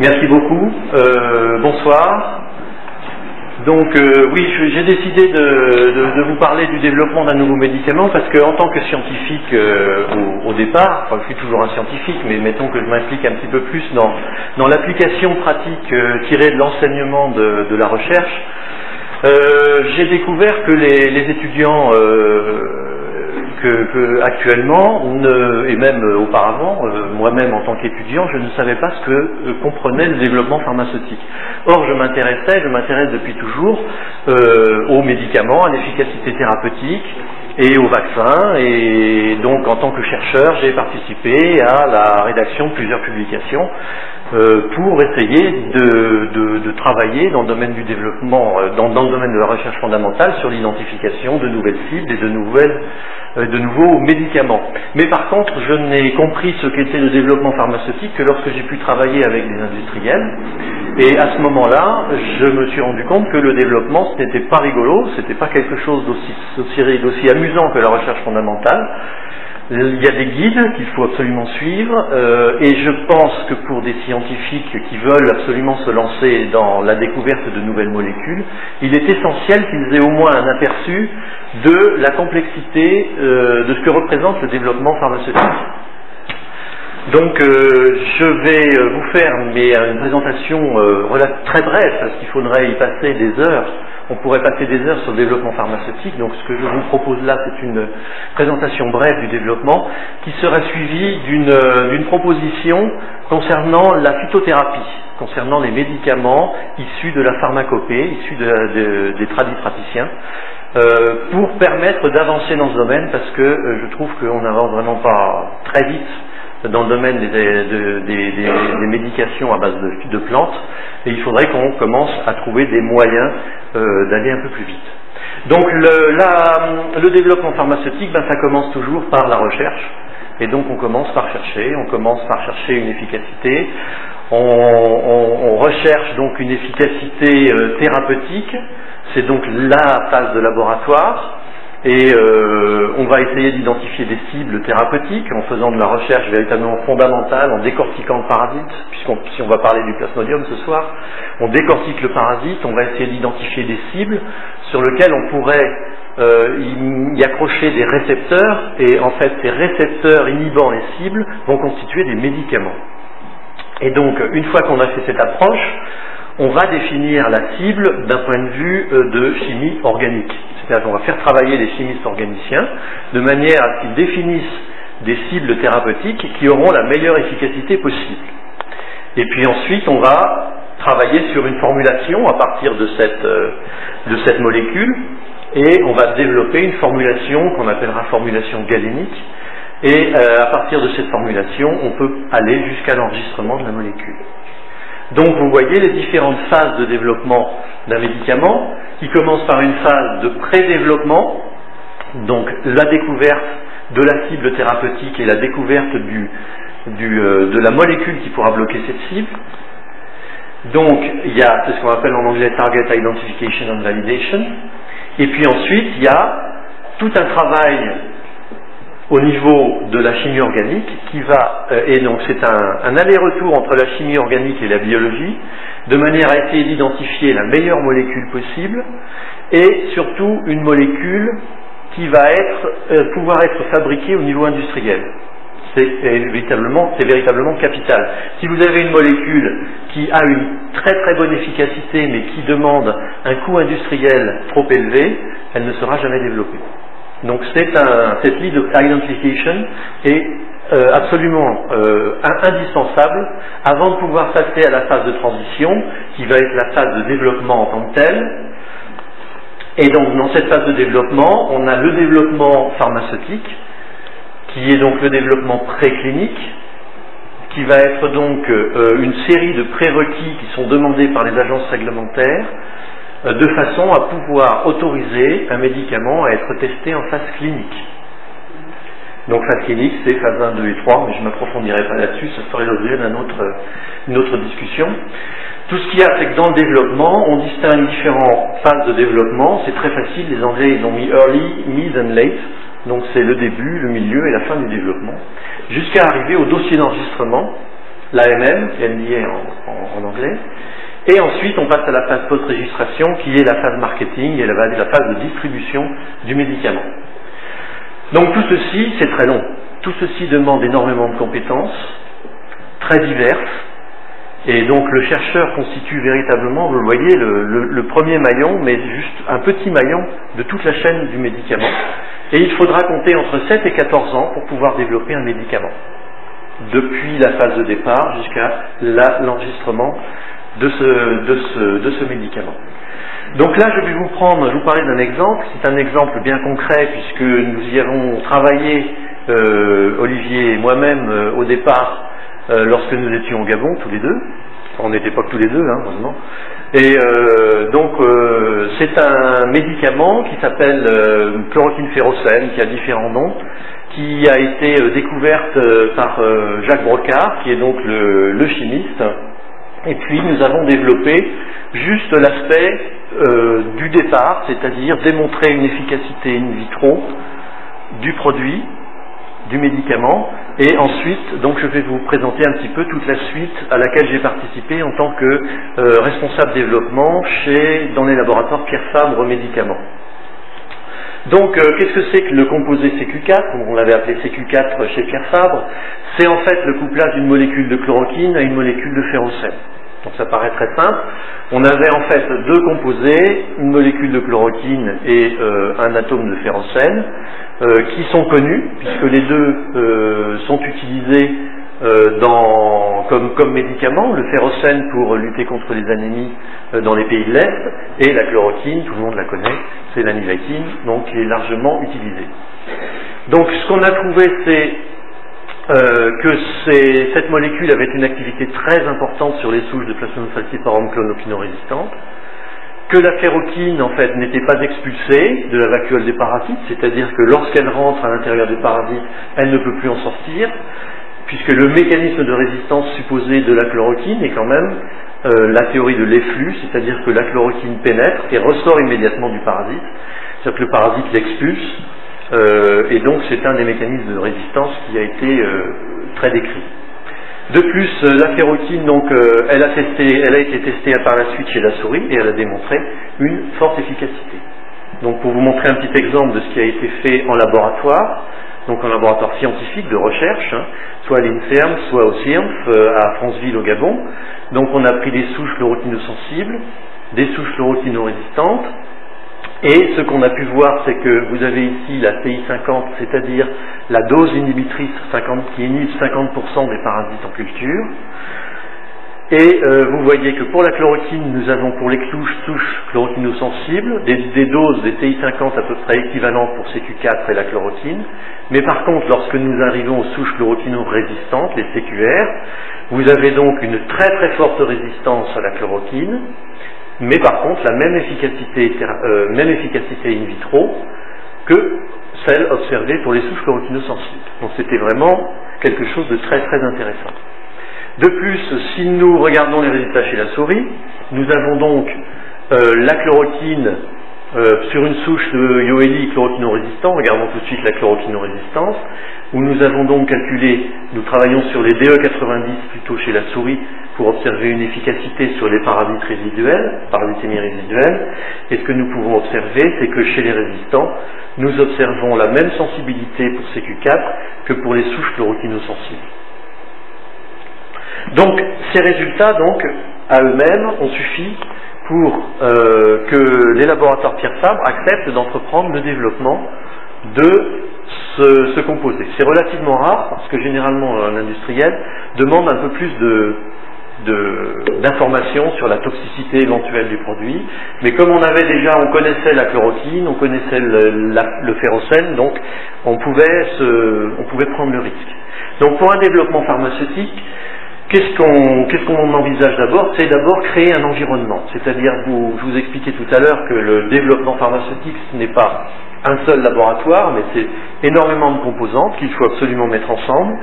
Merci beaucoup. Bonsoir. Donc oui, j'ai décidé de vous parler du développement d'un nouveau médicament parce qu'en tant que scientifique au départ, enfin je suis toujours un scientifique, mais mettons que je m'implique un petit peu plus dans l'application pratique tirée de l'enseignement de la recherche, j'ai découvert que les étudiants actuellement, et même auparavant, moi-même en tant qu'étudiant, je ne savais pas ce que comprenait le développement pharmaceutique. Or, je m'intéresse depuis toujours aux médicaments, à l'efficacité thérapeutique et aux vaccins, et donc en tant que chercheur, j'ai participé à la rédaction de plusieurs publications pour essayer de travailler dans le domaine du développement, dans le domaine de la recherche fondamentale sur l'identification de nouvelles cibles et de nouveaux médicaments. Mais par contre, je n'ai compris ce qu'était le développement pharmaceutique que lorsque j'ai pu travailler avec des industriels. Et à ce moment-là, je me suis rendu compte que le développement, ce n'était pas rigolo, c'était pas quelque chose d'aussi amusant que la recherche fondamentale. Il y a des guides qu'il faut absolument suivre, et je pense que pour des scientifiques qui veulent absolument se lancer dans la découverte de nouvelles molécules, il est essentiel qu'ils aient au moins un aperçu de la complexité de ce que représente le développement pharmaceutique. Donc je vais vous faire une présentation très brève, parce qu'il faudrait y passer des heures. On pourrait passer des heures sur le développement pharmaceutique, donc ce que je vous propose là, c'est une présentation brève du développement qui sera suivie d'une proposition concernant la phytothérapie, concernant les médicaments issus de la pharmacopée, issus des tradipraticiens, pour permettre d'avancer dans ce domaine, parce que je trouve qu'on n'avance vraiment pas très vite dans le domaine des médications à base de plantes, et il faudrait qu'on commence à trouver des moyens d'aller un peu plus vite. Donc le développement pharmaceutique, ça commence toujours par la recherche, et donc on commence par chercher une efficacité, on recherche donc une efficacité thérapeutique, c'est donc la phase de laboratoire. Et on va essayer d'identifier des cibles thérapeutiques en faisant de la recherche véritablement fondamentale, en décortiquant le parasite, si on va parler du plasmodium ce soir, on décortique le parasite, on va essayer d'identifier des cibles sur lesquelles on pourrait y accrocher des récepteurs, et en fait ces récepteurs inhibant les cibles vont constituer des médicaments. Et donc une fois qu'on a fait cette approche, on va définir la cible d'un point de vue de chimie organique. C'est-à-dire qu'on va faire travailler les chimistes organiciens de manière à ce qu'ils définissent des cibles thérapeutiques qui auront la meilleure efficacité possible. Et puis ensuite, on va travailler sur une formulation à partir de cette molécule, et on va développer une formulation qu'on appellera formulation galénique, et à partir de cette formulation, on peut aller jusqu'à l'enregistrement de la molécule. Donc vous voyez les différentes phases de développement d'un médicament, qui commence par une phase de pré-développement, donc la découverte de la cible thérapeutique et la découverte de la molécule qui pourra bloquer cette cible. Donc il y a ce qu'on appelle en anglais Target Identification and Validation, et puis ensuite il y a tout un travail au niveau de la chimie organique et donc c'est un aller-retour entre la chimie organique et la biologie, de manière à essayer d'identifier la meilleure molécule possible, et surtout une molécule qui va pouvoir être fabriquée au niveau industriel. C'est véritablement capital. Si vous avez une molécule qui a une très très bonne efficacité, mais qui demande un coût industriel trop élevé, elle ne sera jamais développée. Donc cette lead identification est absolument indispensable avant de pouvoir passer à la phase de transition, qui va être la phase de développement en tant que telle. Et donc dans cette phase de développement, on a le développement pharmaceutique, qui est donc le développement préclinique, qui va être donc une série de prérequis qui sont demandés par les agences réglementaires, de façon à pouvoir autoriser un médicament à être testé en phase clinique. Donc phase clinique, c'est phase 1, 2 et 3, mais je ne m'approfondirai pas là-dessus, ça ferait l'objet d'une autre discussion. Tout ce qu'il y a, c'est que dans le développement, on distingue différentes phases de développement, c'est très facile, les Anglais ils ont mis early, mid and late, donc c'est le début, le milieu et la fin du développement, jusqu'à arriver au dossier d'enregistrement, l'AMM, NDA en anglais, et ensuite on passe à la phase post-registration qui est la phase marketing et la phase de distribution du médicament. Donc tout ceci, c'est très long. Tout ceci demande énormément de compétences, très diverses, et donc le chercheur constitue véritablement, vous le voyez, le premier maillon, mais juste un petit maillon de toute la chaîne du médicament. Et il faudra compter entre 7 et 14 ans pour pouvoir développer un médicament, depuis la phase de départ jusqu'à l'enregistrement de ce médicament. Donc là, je vais vous parler d'un exemple. C'est un exemple bien concret puisque nous y avons travaillé, Olivier et moi-même, au départ, lorsque nous étions au Gabon, tous les deux. Enfin, on n'était pas que tous les deux, hein, heureusement. Et donc, c'est un médicament qui s'appelle chloroquine ferrocène, qui a différents noms, qui a été découverte par Jacques Brocard, qui est donc le chimiste. Et puis, nous avons développé juste l'aspect du départ, c'est-à-dire démontrer une efficacité in vitro du produit, du médicament, et ensuite, donc je vais vous présenter un petit peu toute la suite à laquelle j'ai participé en tant que responsable développement dans les laboratoires Pierre Fabre Médicaments. Donc, qu'est-ce que c'est que le composé CQ4, comme on l'avait appelé CQ4 chez Pierre Fabre? C'est en fait le couplage d'une molécule de chloroquine à une molécule de ferrocène. Donc ça paraît très simple. On avait en fait deux composés, une molécule de chloroquine et un atome de ferrocène, qui sont connus, puisque les deux sont utilisés comme médicaments, le ferrocène pour lutter contre les anémies dans les pays de l'Est, et la chloroquine, tout le monde la connaît, c'est l'anivaquine, donc qui est largement utilisée. Donc ce qu'on a trouvé, c'est que cette molécule avait une activité très importante sur les souches de Plasmodium falciparum clonopino-résistantes, que la ferroquine en fait n'était pas expulsée de la vacuole des parasites, c'est-à-dire que lorsqu'elle rentre à l'intérieur des parasites, elle ne peut plus en sortir, puisque le mécanisme de résistance supposé de la chloroquine est quand même la théorie de l'efflux, c'est-à-dire que la chloroquine pénètre et ressort immédiatement du parasite, c'est-à-dire que le parasite l'expulse, et donc c'est un des mécanismes de résistance qui a été très décrit. De plus, la ferroquine, donc, elle a été testée par la suite chez la souris et elle a démontré une forte efficacité. Donc pour vous montrer un petit exemple de ce qui a été fait en laboratoire, donc en laboratoire scientifique de recherche, hein, soit à l'INSERM, soit au CIRMF, à Franceville au Gabon. Donc on a pris des souches chloroquinosensibles, des souches chloroquino-résistantes, et ce qu'on a pu voir, c'est que vous avez ici la PI50, c'est-à-dire la dose inhibitrice qui inhibe 50% des parasites en culture. Et vous voyez que pour la chloroquine, nous avons pour les souches chloroquinosensibles des doses des TI50 à peu près équivalentes pour CQ4 et la chloroquine. Mais par contre, lorsque nous arrivons aux souches chloroquino-résistantes, les CQR, vous avez donc une très très forte résistance à la chloroquine, mais par contre la même efficacité in vitro que celle observée pour les souches chloroquinosensibles. Donc c'était vraiment quelque chose de très très intéressant. De plus, si nous regardons les résultats chez la souris, nous avons donc la chloroquine sur une souche de Yoeli chloroquino-résistant, regardons tout de suite la chloroquino-résistance, où nous avons donc calculé, nous travaillons sur les DE90 plutôt chez la souris pour observer une efficacité sur les parasites résiduels, parasitémies résiduelles, et ce que nous pouvons observer, c'est que chez les résistants, nous observons la même sensibilité pour CQ4 que pour les souches chloroquinosensibles. Donc, ces résultats, donc, à eux-mêmes, ont suffi pour que les laboratoires Pierre Fabre acceptent d'entreprendre le développement de ce composé. C'est relativement rare, parce que généralement, un industriel demande un peu plus d'informations sur la toxicité éventuelle du produit, mais comme on connaissait la chloroquine, on connaissait le ferrocène, donc on pouvait prendre le risque. Donc pour un développement pharmaceutique, qu'est-ce qu'on envisage d'abord? C'est d'abord créer un environnement. C'est-à-dire, je vous expliquais tout à l'heure que le développement pharmaceutique, ce n'est pas un seul laboratoire, mais c'est énormément de composantes qu'il faut absolument mettre ensemble.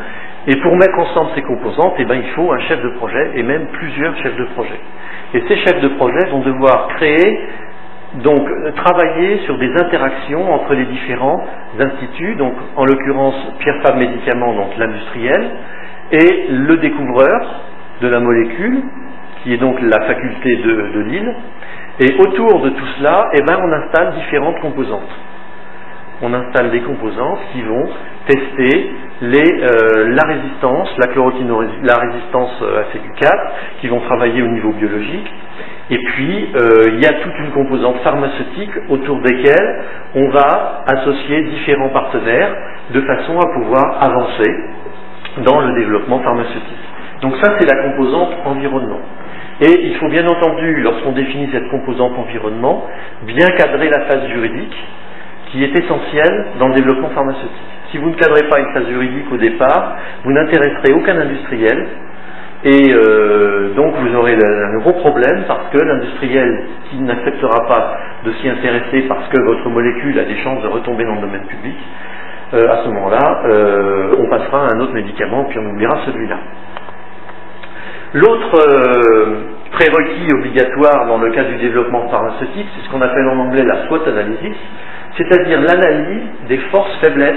Et pour mettre ensemble ces composantes, eh ben, il faut un chef de projet, et même plusieurs chefs de projet. Et ces chefs de projet vont devoir travailler sur des interactions entre les différents instituts, donc en l'occurrence Pierre Fabre Médicaments, donc l'industriel, et le découvreur de la molécule, qui est donc la faculté de Lille, et autour de tout cela, eh ben, on installe différentes composantes. On installe des composantes qui vont tester la résistance, la résistance à CQ4, qui vont travailler au niveau biologique. Et puis, il y a toute une composante pharmaceutique autour desquelles on va associer différents partenaires de façon à pouvoir avancer dans le développement pharmaceutique. Donc ça, c'est la composante environnement. Et il faut bien entendu, lorsqu'on définit cette composante environnement, bien cadrer la phase juridique qui est essentielle dans le développement pharmaceutique. Si vous ne cadrez pas une phase juridique au départ, vous n'intéresserez aucun industriel et donc vous aurez un gros problème parce que l'industriel qui n'acceptera pas de s'y intéresser parce que votre molécule a des chances de retomber dans le domaine public, à ce moment-là, on passera à un autre médicament puis on oubliera celui-là. L'autre prérequis obligatoire dans le cas du développement pharmaceutique, c'est ce qu'on appelle en anglais la SWOT analysis, c'est-à-dire l'analyse des forces-faiblesses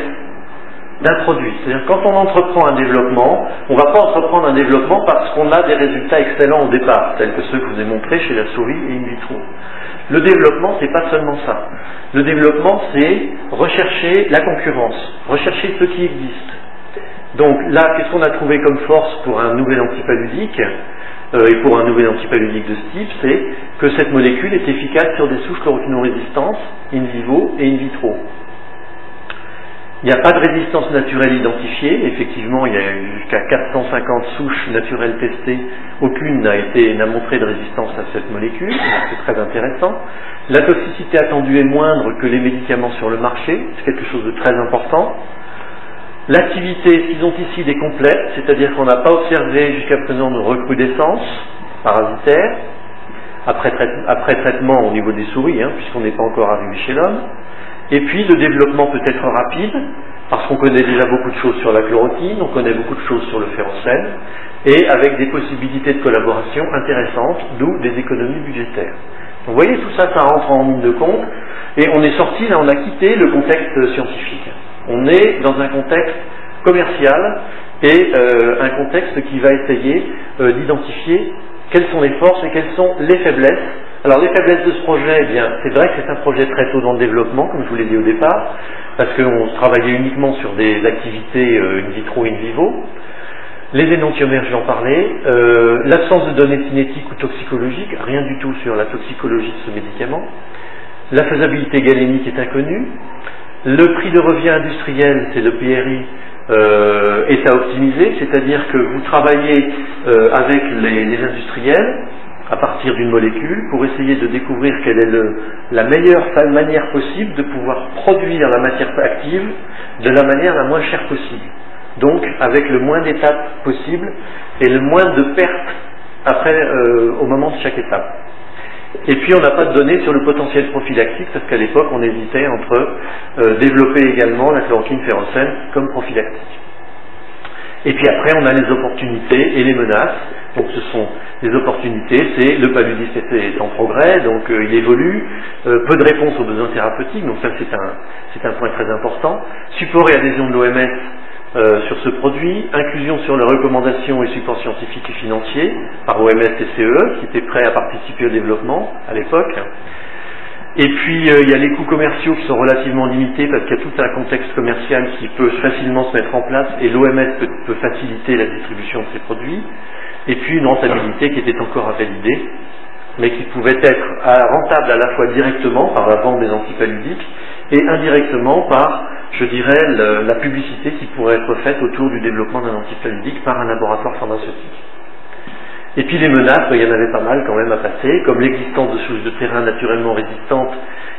d'un produit. C'est-à-dire quand on entreprend un développement, on ne va pas entreprendre un développement parce qu'on a des résultats excellents au départ, tels que ceux que je vous ai montrés chez la souris et in vitro. Le développement, c'est pas seulement ça. Le développement, c'est rechercher la concurrence, rechercher ce qui existe. Donc là, qu'est-ce qu'on a trouvé comme force pour un nouvel antipaludique et pour un nouvel antipaludique de ce type, c'est que cette molécule est efficace sur des souches chloroquino-résistantes in vivo et in vitro. Il n'y a pas de résistance naturelle identifiée. Effectivement, il y a jusqu'à 450 souches naturelles testées. Aucune n'a montré de résistance à cette molécule. C'est très intéressant. La toxicité attendue est moindre que les médicaments sur le marché. C'est quelque chose de très important. L'activité schizonticides est complète, c'est-à-dire qu'on n'a pas observé jusqu'à présent de recrudescence parasitaire après traitement au niveau des souris, puisqu'on n'est pas encore arrivé chez l'homme. Et puis le développement peut être rapide, parce qu'on connaît déjà beaucoup de choses sur la chloroquine, on connaît beaucoup de choses sur le ferrocène, et avec des possibilités de collaboration intéressantes, d'où des économies budgétaires. Donc vous voyez, tout ça, ça rentre en ligne de compte, et on est sorti, là on a quitté le contexte scientifique. On est dans un contexte commercial et un contexte qui va essayer d'identifier quelles sont les forces et quelles sont les faiblesses. Alors les faiblesses de ce projet, eh bien, c'est vrai que c'est un projet très tôt dans le développement, comme je vous l'ai dit au départ, parce qu'on travaillait uniquement sur des activités in vitro, in vivo. Les énantiomères, j'en parlais. L'absence de données cinétiques ou toxicologiques, rien du tout sur la toxicologie de ce médicament. La faisabilité galénique est inconnue. Le prix de revient industriel, c'est le PRI, est à optimiser, c'est-à-dire que vous travaillez avec les industriels à partir d'une molécule pour essayer de découvrir quelle est la meilleure manière possible de pouvoir produire la matière active de la manière la moins chère possible. Donc avec le moins d'étapes possible et le moins de pertes après au moment de chaque étape. Et puis on n'a pas de données sur le potentiel prophylactique parce qu'à l'époque on hésitait entre développer également la chloroquine ferrocène comme prophylactique. Et puis après on a les opportunités et les menaces. Donc ce sont les opportunités, c'est le paludisme est en progrès, donc il évolue, peu de réponses aux besoins thérapeutiques, donc ça c'est un point très important. Support et adhésion de l'OMS sur ce produit, inclusion sur les recommandations et supports scientifiques et financiers par OMS et CE qui étaient prêts à participer au développement à l'époque. Et puis il y a les coûts commerciaux qui sont relativement limités parce qu'il y a tout un contexte commercial qui peut facilement se mettre en place et l'OMS peut faciliter la distribution de ces produits. Et puis une rentabilité qui était encore à valider, mais qui pouvait être rentable à la fois directement par la vente des antipaludiques et indirectement par, je dirais, la publicité qui pourrait être faite autour du développement d'un antipaludique par un laboratoire pharmaceutique. Et puis les menaces, il y en avait pas mal quand même à passer, comme l'existence de souches de terrain naturellement résistantes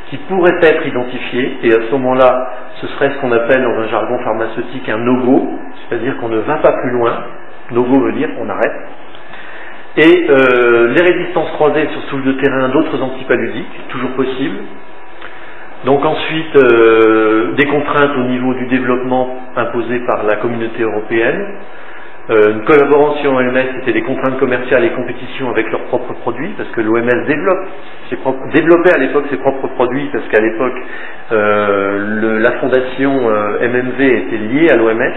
qui pourraient être identifiées, et à ce moment-là, ce serait ce qu'on appelle dans un jargon pharmaceutique un no-go, c'est-à-dire qu'on ne va pas plus loin. No-go veut dire on arrête. Et les résistances croisées sur souches de terrain d'autres antipaludiques, toujours possible. Donc ensuite, des contraintes au niveau du développement imposées par la communauté européenne. Une collaboration OMS, c'était des contraintes commerciales et compétition avec leurs propres produits, parce que l'OMS développait à l'époque ses propres produits, parce qu'à l'époque, la fondation MMV était liée à l'OMS,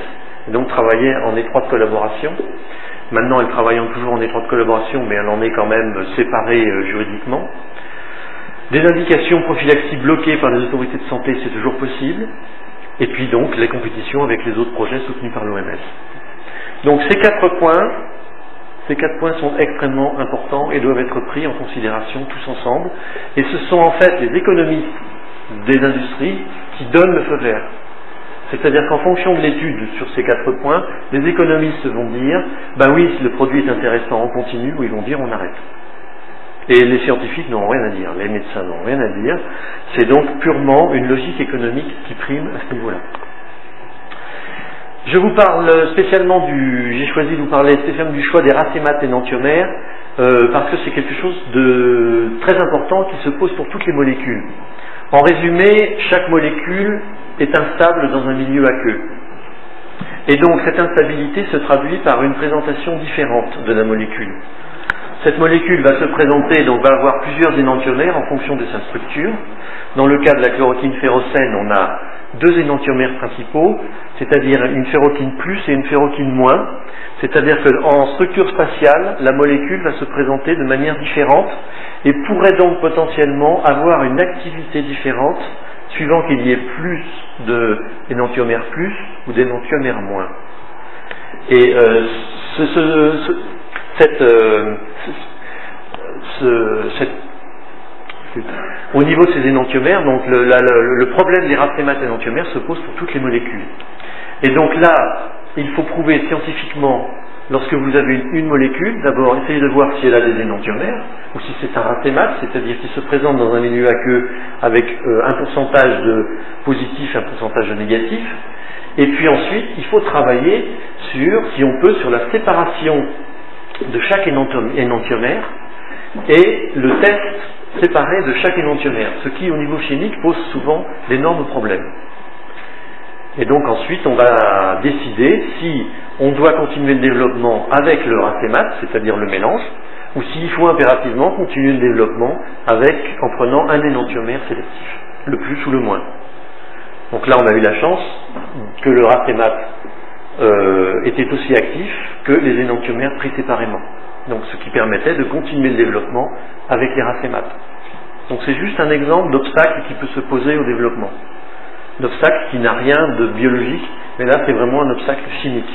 et donc travailler en étroite collaboration. Maintenant, elles travaillent toujours en étroite collaboration, mais elle en est quand même séparée juridiquement. Des indications prophylaxie bloquées par les autorités de santé, c'est toujours possible. Et puis donc, les compétitions avec les autres projets soutenus par l'OMS. Donc ces 4 points sont extrêmement importants et doivent être pris en considération tous ensemble. Et ce sont en fait les économistes des industries qui donnent le feu vert. C'est-à-dire qu'en fonction de l'étude sur ces 4 points, les économistes vont dire « ben oui, si le produit est intéressant, on continue » ou ils vont dire « on arrête ». Et les scientifiques n'ont rien à dire, les médecins n'ont rien à dire. C'est donc purement une logique économique qui prime à ce niveau-là. Je vous parle spécialement j'ai choisi de vous parler spécialement du choix des racémates énantiomères, parce que c'est quelque chose de très important qui se pose pour toutes les molécules. En résumé, chaque molécule est instable dans un milieu aqueux. Et donc cette instabilité se traduit par une présentation différente de la molécule. Cette molécule va se présenter, donc va avoir plusieurs énantiomères en fonction de sa structure. Dans le cas de la chloroquine ferrocène, on a 2 énantiomères principaux, c'est-à-dire une ferroquine plus et une ferroquine moins. C'est-à-dire qu'en structure spatiale, la molécule va se présenter de manière différente et pourrait donc potentiellement avoir une activité différente suivant qu'il y ait plus d'énantiomères plus ou d'énantiomères moins. Et au niveau de ces énantiomères, donc le problème des racémates énantiomères se pose pour toutes les molécules. Et donc là, il faut prouver scientifiquement, lorsque vous avez une molécule, d'abord essayer de voir si elle a des énantiomères, ou si c'est un racémate, c'est-à-dire qu'il se présente dans un milieu aqueux avec un pourcentage de positif et un pourcentage de négatif. Et puis ensuite, il faut travailler si on peut, sur la séparation de chaque énantiomère et le test séparé de chaque énantiomère, ce qui au niveau chimique pose souvent d'énormes problèmes. Et donc ensuite on va décider si on doit continuer le développement avec le racémate, c'est-à-dire le mélange, ou s'il faut impérativement continuer le développement en prenant un énantiomère sélectif, le plus ou le moins. Donc là on a eu la chance que le racémate était aussi actif que les énantiomères pris séparément. Donc ce qui permettait de continuer le développement avec les racémates. Donc c'est juste un exemple d'obstacle qui peut se poser au développement. D'obstacle qui n'a rien de biologique, mais là c'est vraiment un obstacle chimique.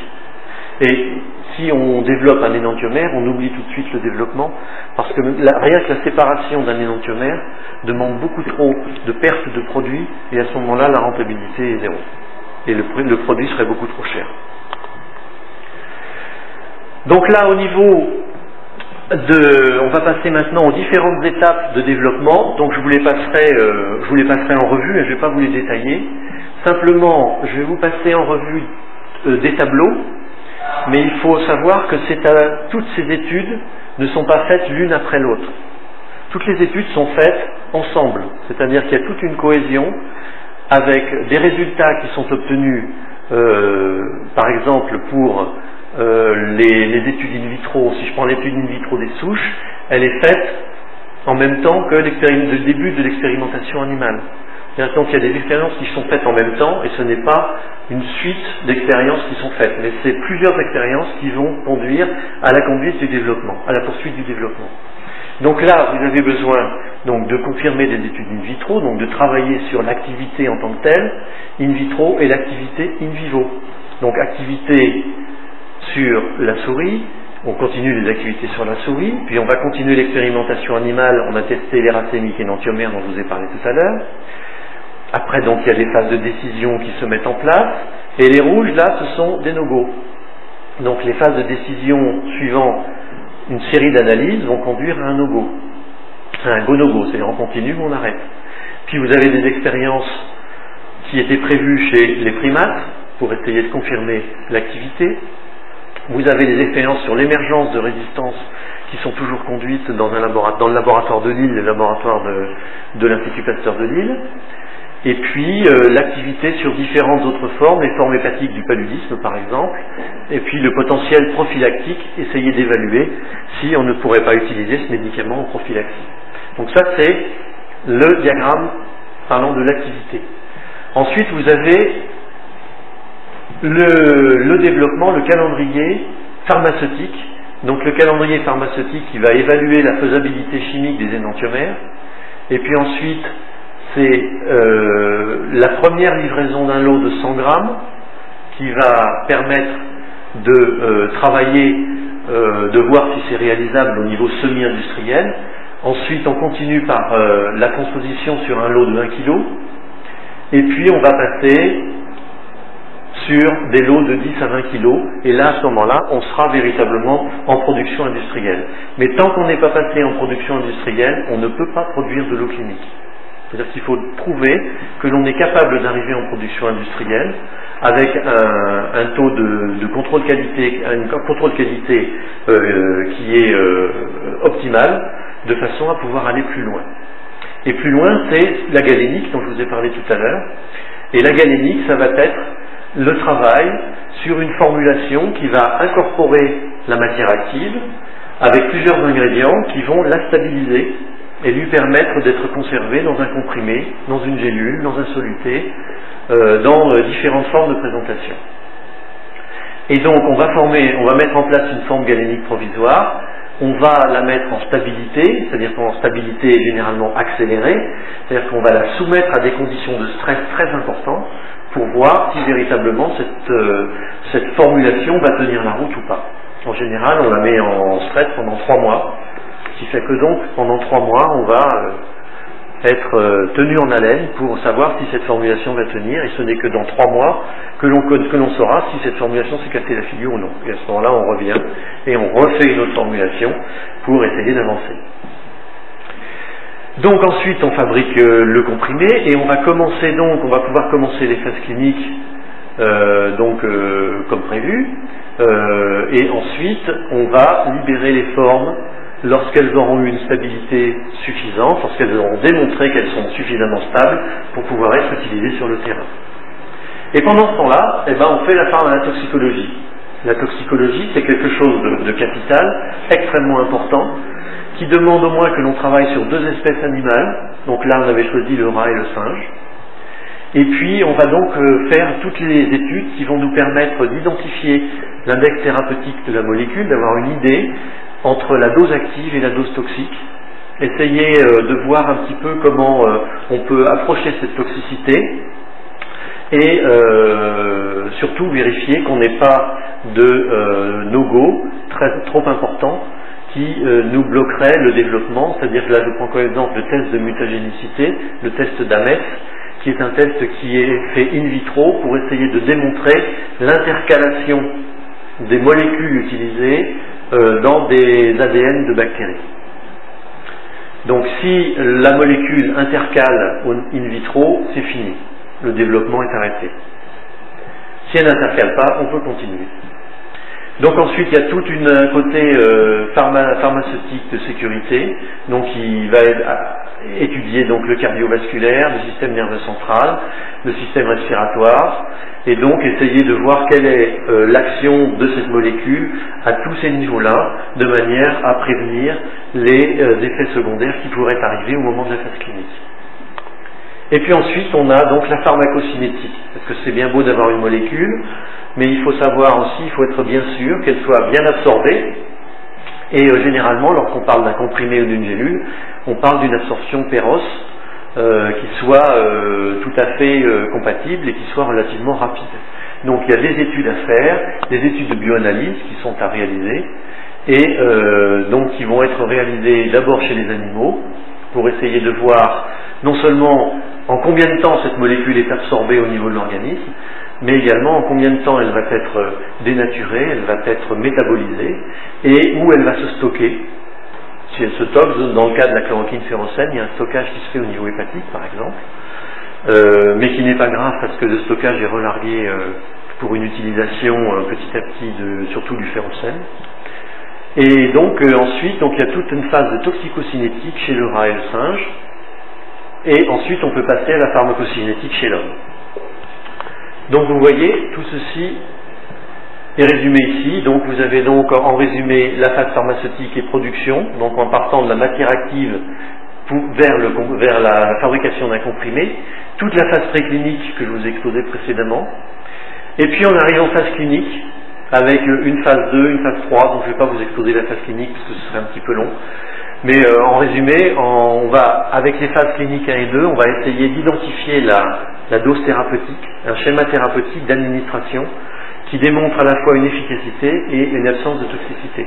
Et si on développe un énantiomère, on oublie tout de suite le développement, parce que rien que la séparation d'un énantiomère demande beaucoup trop de pertes de produits, et à ce moment-là la rentabilité est zéro. Et le produit serait beaucoup trop cher. Donc là au niveau on va passer maintenant aux différentes étapes de développement. Donc je vous les passerai en revue et je ne vais pas vous les détailler. Simplement, je vais vous passer en revue des tableaux, mais il faut savoir que toutes ces études ne sont pas faites l'une après l'autre. Toutes les études sont faites ensemble, c'est-à-dire qu'il y a toute une cohésion avec des résultats qui sont obtenus, par exemple pour les études in vitro. Si je prends l'étude in vitro des souches, elle est faite en même temps que le début de l'expérimentation animale. Donc il y a des expériences qui sont faites en même temps et ce n'est pas une suite d'expériences qui sont faites, mais c'est plusieurs expériences qui vont conduire à la conduite du développement, à la poursuite du développement. Donc là, vous avez besoin donc de confirmer des études in vitro, donc de travailler sur l'activité en tant que telle, in vitro, et l'activité in vivo. Donc activité sur la souris, on continue les activités sur la souris, puis on va continuer l'expérimentation animale, on a testé les racémiques énantiomères dont je vous ai parlé tout à l'heure. Après, donc, il y a des phases de décision qui se mettent en place, et les rouges, là, ce sont des no-go. Donc les phases de décision suivant une série d'analyses vont conduire à un no-go, à un go-no-go, c'est-à-dire on continue ou on arrête. Puis vous avez des expériences qui étaient prévues chez les primates, pour essayer de confirmer l'activité. Vous avez des expériences sur l'émergence de résistance qui sont toujours conduites dans le laboratoire de Lille, le laboratoire de l'Institut Pasteur de Lille. Et puis l'activité sur différentes autres formes, les formes hépatiques du paludisme par exemple, et puis le potentiel prophylactique, essayer d'évaluer si on ne pourrait pas utiliser ce médicament en prophylaxie. Donc ça c'est le diagramme parlant de l'activité. Ensuite vous avez le développement, le calendrier pharmaceutique. Donc le calendrier pharmaceutique qui va évaluer la faisabilité chimique des énantiomères. Et puis ensuite, c'est la première livraison d'un lot de 100 grammes qui va permettre de travailler, de voir si c'est réalisable au niveau semi-industriel. Ensuite, on continue par la composition sur un lot de 1 kg. Et puis, on va passer sur des lots de 10 à 20 kg. Et là, à ce moment-là, on sera véritablement en production industrielle. Mais tant qu'on n'est pas passé en production industrielle, on ne peut pas produire de l'eau clinique. C'est-à-dire qu'il faut prouver que l'on est capable d'arriver en production industrielle avec un taux de contrôle qualité, un contrôle qualité qui est optimal, de façon à pouvoir aller plus loin. Et plus loin, c'est la galénique dont je vous ai parlé tout à l'heure. Et la galénique, ça va être le travail sur une formulation qui va incorporer la matière active avec plusieurs ingrédients qui vont la stabiliser et lui permettre d'être conservé dans un comprimé, dans une gélule, dans un soluté, dans différentes formes de présentation. Et donc on va mettre en place une forme galénique provisoire, on va la mettre en stabilité, c'est-à-dire qu'en stabilité généralement accélérée, c'est-à-dire qu'on va la soumettre à des conditions de stress très importantes pour voir si véritablement cette formulation va tenir la route ou pas. En général, on la met en stress pendant 3 mois, ce qui fait que donc pendant 3 mois, on va être tenu en haleine pour savoir si cette formulation va tenir, et ce n'est que dans 3 mois que l'on saura si cette formulation s'est cassée la figure ou non. Et à ce moment-là, on revient et on refait une autre formulation pour essayer d'avancer. Donc ensuite, on fabrique le comprimé et on va pouvoir commencer les phases cliniques comme prévu. Et ensuite, on va libérer les formes lorsqu'elles auront eu une stabilité suffisante, lorsqu'elles auront démontré qu'elles sont suffisamment stables pour pouvoir être utilisées sur le terrain. Et pendant ce temps-là, on fait la pharmacotoxicologie. La toxicologie, c'est quelque chose de capital, extrêmement important, qui demande au moins que l'on travaille sur 2 espèces animales. Donc là, on avait choisi le rat et le singe. Et puis, on va donc faire toutes les études qui vont nous permettre d'identifier l'index thérapeutique de la molécule, d'avoir une idée entre la dose active et la dose toxique. Essayer de voir un petit peu comment on peut approcher cette toxicité et surtout vérifier qu'on n'ait pas de no-go trop important qui nous bloquerait le développement. C'est-à-dire que là, je prends comme exemple le test de mutagénicité, le test d'Ames, qui est un test qui est fait in vitro pour essayer de démontrer l'intercalation des molécules utilisées dans des ADN de bactéries. Donc si la molécule intercale in vitro, c'est fini. Le développement est arrêté. Si elle n'intercale pas, on peut continuer. Donc ensuite, il y a tout un côté pharmaceutique de sécurité, donc qui va étudier donc le cardiovasculaire, le système nerveux central, le système respiratoire, et donc essayer de voir quelle est l'action de cette molécule à tous ces niveaux-là, de manière à prévenir les effets secondaires qui pourraient arriver au moment de la phase clinique. Et puis ensuite, on a donc la pharmacocinétique, parce que c'est bien beau d'avoir une molécule, mais il faut savoir aussi, il faut être bien sûr qu'elle soit bien absorbée, et généralement, lorsqu'on parle d'un comprimé ou d'une gélule, on parle d'une absorption péros qui soit tout à fait compatible et qui soit relativement rapide. Donc il y a des études à faire, des études de bioanalyse qui sont à réaliser, et donc qui vont être réalisées d'abord chez les animaux, pour essayer de voir non seulement en combien de temps cette molécule est absorbée au niveau de l'organisme, mais également en combien de temps elle va être dénaturée, elle va être métabolisée, et où elle va se stocker. Si elle se stocke, dans le cas de la chloroquine férocène, il y a un stockage qui se fait au niveau hépatique, par exemple, mais qui n'est pas grave parce que le stockage est relargué pour une utilisation petit à petit surtout du férocène. Et donc ensuite, il y a toute une phase de toxicocinétique chez le rat et le singe, et ensuite on peut passer à la pharmacocinétique chez l'homme. Donc vous voyez, tout ceci est résumé ici. Donc vous avez donc en résumé la phase pharmaceutique et production, donc en partant de la matière active vers la fabrication d'un comprimé, toute la phase préclinique que je vous ai exposée précédemment, Et puis on arrive en phase clinique, avec une phase 2, une phase 3, donc je ne vais pas vous exposer la phase clinique parce que ce serait un petit peu long. Mais en résumé, on va, avec les phases cliniques 1 et 2, on va essayer d'identifier la dose thérapeutique, un schéma thérapeutique d'administration qui démontre à la fois une efficacité et une absence de toxicité.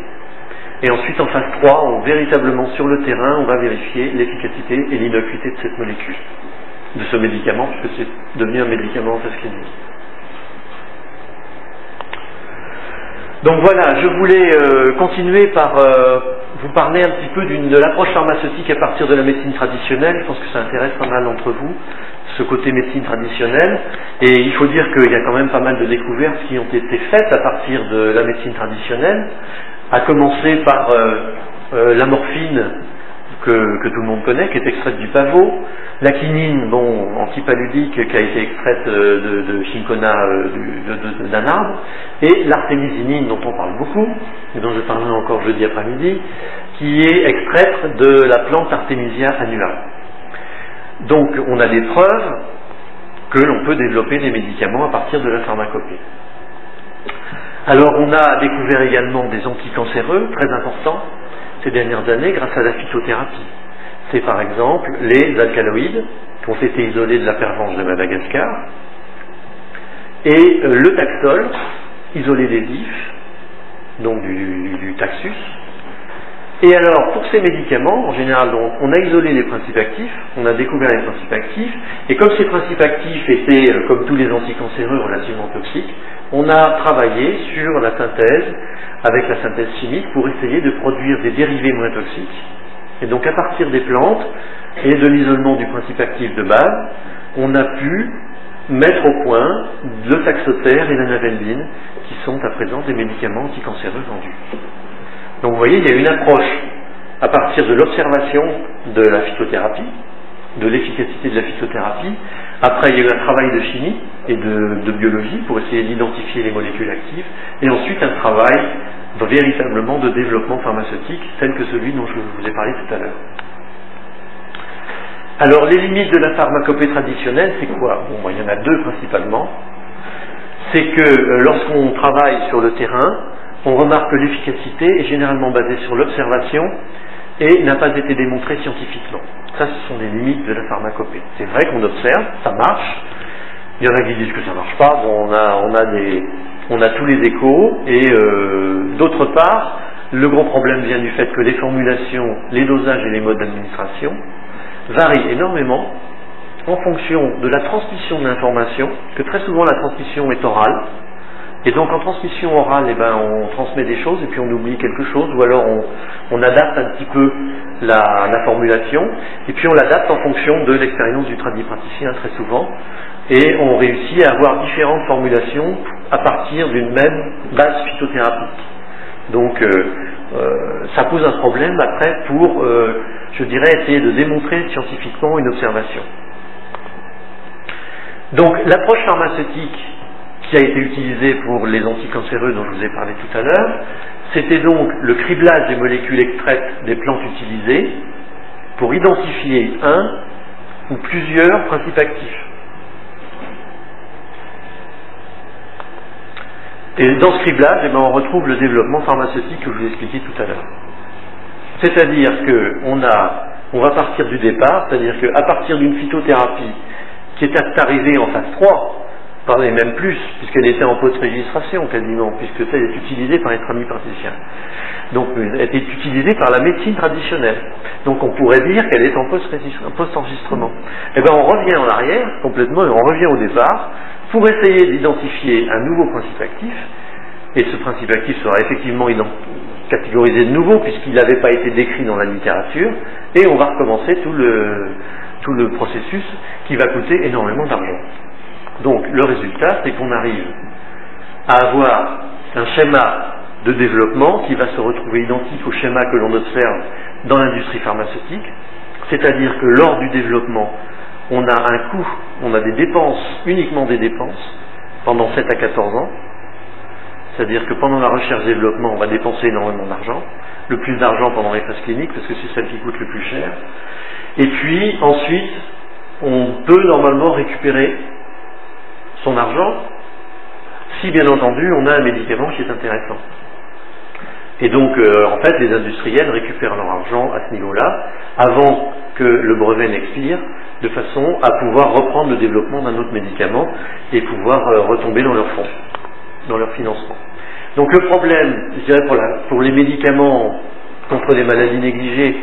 Et ensuite, en phase 3, véritablement sur le terrain, on va vérifier l'efficacité et l'innocuité de cette molécule, de ce médicament, puisque c'est devenu un médicament en phase clinique. Donc voilà, je voulais continuer par vous parler un petit peu de l'approche pharmaceutique à partir de la médecine traditionnelle. Je pense que ça intéresse pas mal d'entre vous, ce côté médecine traditionnelle. Et il faut dire qu'il y a quand même pas mal de découvertes qui ont été faites à partir de la médecine traditionnelle, à commencer par la morphine que tout le monde connaît, qui est extraite du pavot, la quinine, bon, antipaludique, qui a été extraite de Cinchona d'un arbre, et l'artémisinine, dont on parle beaucoup, et dont je parlerai encore jeudi après-midi, qui est extraite de la plante Artemisia annua. Donc on a des preuves que l'on peut développer des médicaments à partir de la pharmacopée. Alors on a découvert également des anticancéreux très importants ces dernières années grâce à la phytothérapie. C'est par exemple les alcaloïdes qui ont été isolés de la pervenche de Madagascar et le taxol, isolé des ifs, donc du taxus. Et alors, pour ces médicaments, en général, donc, on a isolé les principes actifs, on a découvert les principes actifs, et comme ces principes actifs étaient, comme tous les anticancéreux, relativement toxiques, on a travaillé sur la synthèse, avec la synthèse chimique, pour essayer de produire des dérivés moins toxiques. Et donc, à partir des plantes et de l'isolement du principe actif de base, on a pu mettre au point le taxotère et la naveldine, qui sont à présent des médicaments anticancéreux vendus. Donc vous voyez, il y a une approche à partir de l'observation de la phytothérapie, de l'efficacité de la phytothérapie. Après, il y a eu un travail de chimie et de biologie pour essayer d'identifier les molécules actives. Et ensuite, un travail véritablement de développement pharmaceutique, tel que celui dont je vous ai parlé tout à l'heure. Alors, les limites de la pharmacopée traditionnelle, c'est quoi? Bon, il y en a deux principalement. C'est que lorsqu'on travaille sur le terrain, on remarque que l'efficacité est généralement basée sur l'observation et n'a pas été démontrée scientifiquement. Ça, ce sont des limites de la pharmacopée. C'est vrai qu'on observe, ça marche. Il y en a qui disent que ça ne marche pas. Bon, on a tous les échos. Et d'autre part, le gros problème vient du fait que les formulations, les dosages et les modes d'administration varient énormément en fonction de la transmission de l'information, que très souvent la transmission est orale. Et donc en transmission orale, on transmet des choses et puis on oublie quelque chose, ou alors on adapte un petit peu la formulation, et puis on l'adapte en fonction de l'expérience du tradipraticien très souvent, et on réussit à avoir différentes formulations à partir d'une même base phytothérapique. Donc ça pose un problème après pour, je dirais, essayer de démontrer scientifiquement une observation. Donc l'approche pharmaceutique qui a été utilisé pour les anticancéreux dont je vous ai parlé tout à l'heure, c'était donc le criblage des molécules extraites des plantes utilisées pour identifier un ou plusieurs principes actifs. Et dans ce criblage, on retrouve le développement pharmaceutique que je vous ai expliqué tout à l'heure. C'est-à-dire qu'on va partir du départ, c'est-à-dire qu'à partir d'une phytothérapie qui est arrivée en phase 3, parlait même plus, puisqu'elle était en post-régistration quasiment, puisque ça est utilisé par les tradipraticiens. Donc elle était utilisée par la médecine traditionnelle. Donc on pourrait dire qu'elle est en post-enregistrement. Et bien on revient en arrière complètement, et on revient au départ, pour essayer d'identifier un nouveau principe actif, et ce principe actif sera effectivement catégorisé de nouveau, puisqu'il n'avait pas été décrit dans la littérature, et on va recommencer tout le processus qui va coûter énormément d'argent. Donc le résultat, c'est qu'on arrive à avoir un schéma de développement qui va se retrouver identique au schéma que l'on observe dans l'industrie pharmaceutique, c'est-à-dire que lors du développement, on a un coût, on a des dépenses, uniquement des dépenses, pendant 7 à 14 ans, c'est-à-dire que pendant la recherche-développement, on va dépenser énormément d'argent, le plus d'argent pendant les phases cliniques, parce que c'est celle qui coûte le plus cher, et puis ensuite, on peut normalement récupérer son argent si bien entendu on a un médicament qui est intéressant. Et donc en fait les industriels récupèrent leur argent à ce niveau-là avant que le brevet n'expire, de façon à pouvoir reprendre le développement d'un autre médicament et pouvoir retomber dans leur fonds, dans leur financement. Donc le problème, je dirais pour les médicaments contre des maladies négligées,